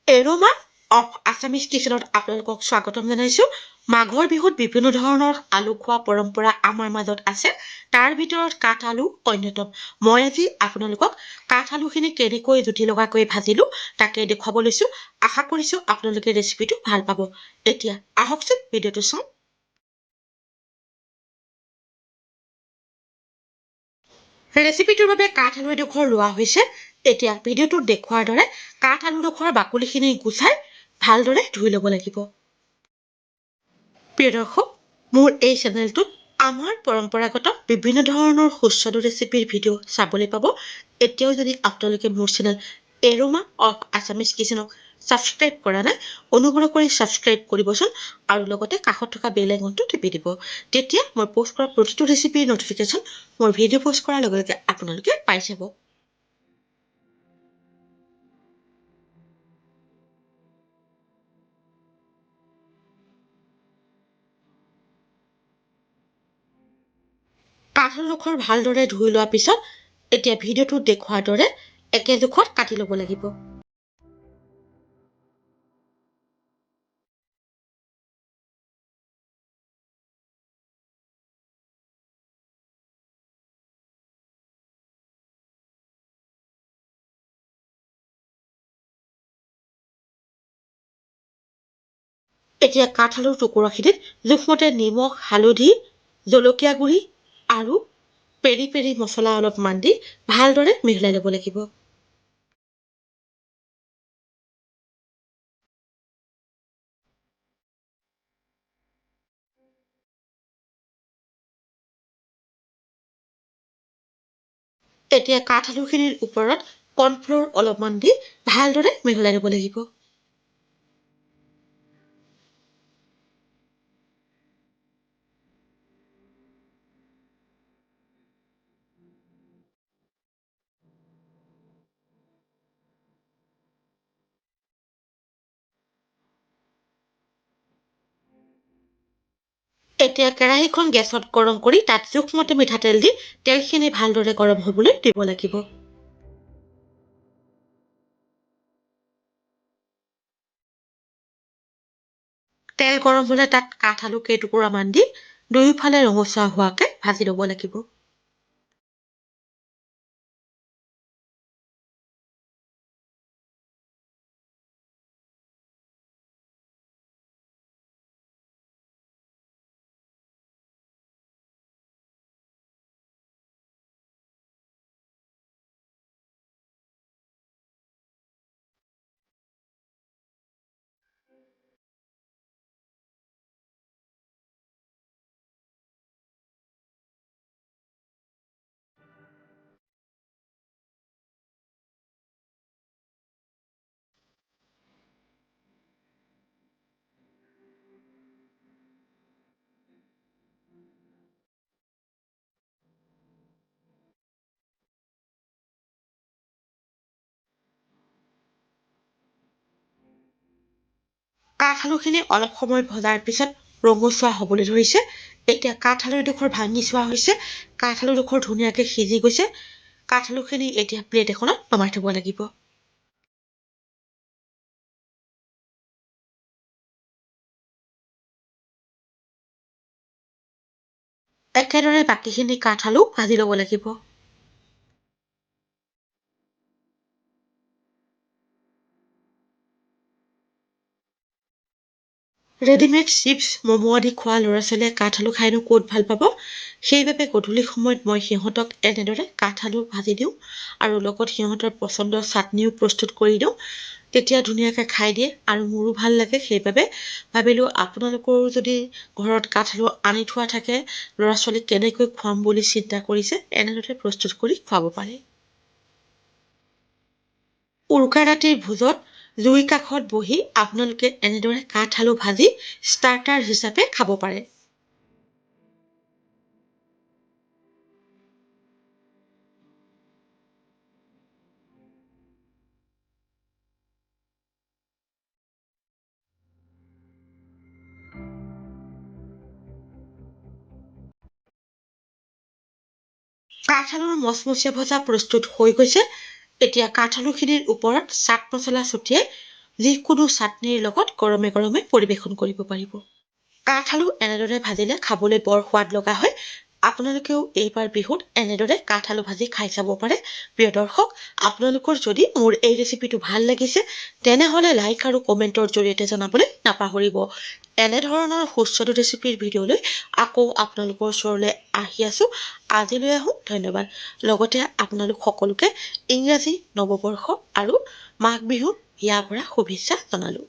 Aroma of Assamese কিচেনত আপোনালোকক স্বাগতম জনাইছোঁ। মাঘৰ বিহুত বিভিন্ন ধৰণৰ আলু খোৱা পৰম্পৰা আমাৰ মাজত আছে। তাৰ ভিতৰত কাঠ আলু অন্যতম। মই আজি আপোনালোকক কাঠ আলুখিনি কেনেকৈ জুতি লগাকৈ ভাজিলোঁ তাকে দেখুৱাব লৈছোঁ। আশা কৰিছোঁ আপোনালোকে ৰেচিপিটো ভাল পাব। এতিয়া আহকচোন ভিডিঅ'টো চাওঁ। ৰেচিপিটোৰ বাবে কাঠ আলু এডোখৰ লোৱা হৈছে। এতিয়া ভিডিঅ'টোত দেখুওৱাৰ দৰে কাঠ আলুডোখৰ বাকলিখিনি গুচাই ভালদৰে ধুই ল'ব লাগিব। প্ৰিয় দৰ্শক, মোৰ এই চেনেলটোত আমাৰ পৰম্পৰাগত বিভিন্ন ধৰণৰ সুস্বাদু ৰেচিপিৰ ভিডিঅ' চাবলৈ পাব। এতিয়াও যদি আপোনালোকে মোৰ চেনেল এৰোমা অফ আছামিজ কিচেনক ছাবস্ক্ৰাইব কৰা নাই, অনুগ্ৰহ কৰি ছাবস্ক্ৰাইব কৰিবচোন আৰু লগতে কাষত থকা বেল আইকনটো টিপি দিব। তেতিয়া মই প'ষ্ট কৰা প্ৰতিটো ৰেচিপিৰ ন'টিফিকেশ্যন মোৰ ভিডিঅ' প'ষ্ট কৰাৰ লগে লগে আপোনালোকে পাই যাব। কাঠ আলুডোখৰ ভালদৰে ধুই লোৱাৰ পিছত এতিয়া ভিডিঅ'টোত দেখুওৱাৰ দৰে একে জোখত কাটি ল'ব লাগিব। এতিয়া কাঠ আলুৰ টুকুৰাখিনিত জোখমতে নিমখ, হালধি, জলকীয়া গুড়ি আৰু পেৰি পেৰি মছলা অলপমান দি ভালদৰে মিহলাই ল'ব লাগিব। এতিয়া কাঠ আলুখিনিৰ ওপৰত কৰ্ণফ্ল'ৰ অলপমান দি ভালদৰে মিহলাই ল'ব লাগিব। এতিয়া কেৰাহীখন গেছত গৰম কৰি তাত জোখমতে মিঠাতেল দি তেলখিনি ভালদৰে গৰম হ'বলৈ দিব লাগিব। তেল গৰম হ'লে তাত কাঠ আলু কেইটুকুৰামান দি দুয়োফালে ৰঙচুৱা হোৱাকৈ ভাজি ল'ব লাগিব। কাঠ আলুখিনি অলপ সময় ভজাৰ পিছত ৰঙচুৱা হ'বলৈ ধৰিছে। এতিয়া কাঠ আলুডোখৰ ভাঙি চোৱা হৈছে। কাঠ আলুডোখৰ ধুনীয়াকৈ সিজি গৈছে। কাঠ আলুখিনি এতিয়া প্লেট এখনত নমাই থ'ব লাগিব। একেদৰে বাকীখিনি কাঠ আলু ভাজি ল'ব লাগিব। ৰেডিমেড চিপছ, ম'ম' আদি খোৱা ল'ৰা ছোৱালীয়ে কাঠ আলু খাইনো ক'ত ভাল পাব। সেইবাবে গধূলি সময়ত মই সিহঁতক এনেদৰে কাঠ আলু ভাজি দিওঁ আৰু লগত সিহঁতৰ পচন্দৰ চাটনিও প্ৰস্তুত কৰি দিওঁ। তেতিয়া ধুনীয়াকৈ খাই দিয়ে আৰু মোৰো ভাল লাগে। সেইবাবে ভাবিলোঁ আপোনালোকৰো যদি ঘৰত কাঠ আলু আনি থোৱা থাকে, ল'ৰা ছোৱালীক কেনেকৈ খুৱাম বুলি চিন্তা কৰিছে, এনেদৰে প্ৰস্তুত কৰি খুৱাব পাৰে। উৰুকা ৰাতিৰ ভোজত জুইৰ কাষত বহি আপোনালোকে এনেদৰে কাঠ আলু ভাজি ষ্টাৰ্টাৰ হিচাপে খাব পাৰে। কাঠ আলুৰ মচমচীয়া ভজা প্ৰস্তুত হৈ গৈছে। এতিয়া কাঠ আলুখিনিৰ ওপৰত চাট মছলা ছটিয়াই যিকোনো চাটনিৰ লগত গৰমে গৰমে পৰিৱেশন কৰিব পাৰিব। কাঠআলু এনেদৰে ভাজিলে খাবলৈ বৰ সোৱাদ লগা হয়। আপোনালোকেও এইবাৰ বিহুত এনেদৰে কাঠআলু ভাজি খাই চাব পাৰে। প্ৰিয় দৰ্শক, আপোনালোকৰ যদি মোৰ এই ৰেচিপিটো ভাল লাগিছে তেনেহ'লে লাইক আৰু কমেণ্টৰ জৰিয়তে জনাবলৈ নাপাহৰিব। এনেধৰণৰ সুস্বাদু ৰেচিপিৰ ভিডিঅ'লৈ আকৌ আপোনালোকৰ ওচৰলৈ আহি আছোঁ। আজিলৈ আহোঁ, ধন্যবাদ। লগতে আপোনালোক সকলোকে ইংৰাজী নৱবৰ্ষ আৰু মাঘ বিহুত ইয়াৰ পৰা শুভেচ্ছা জনালোঁ।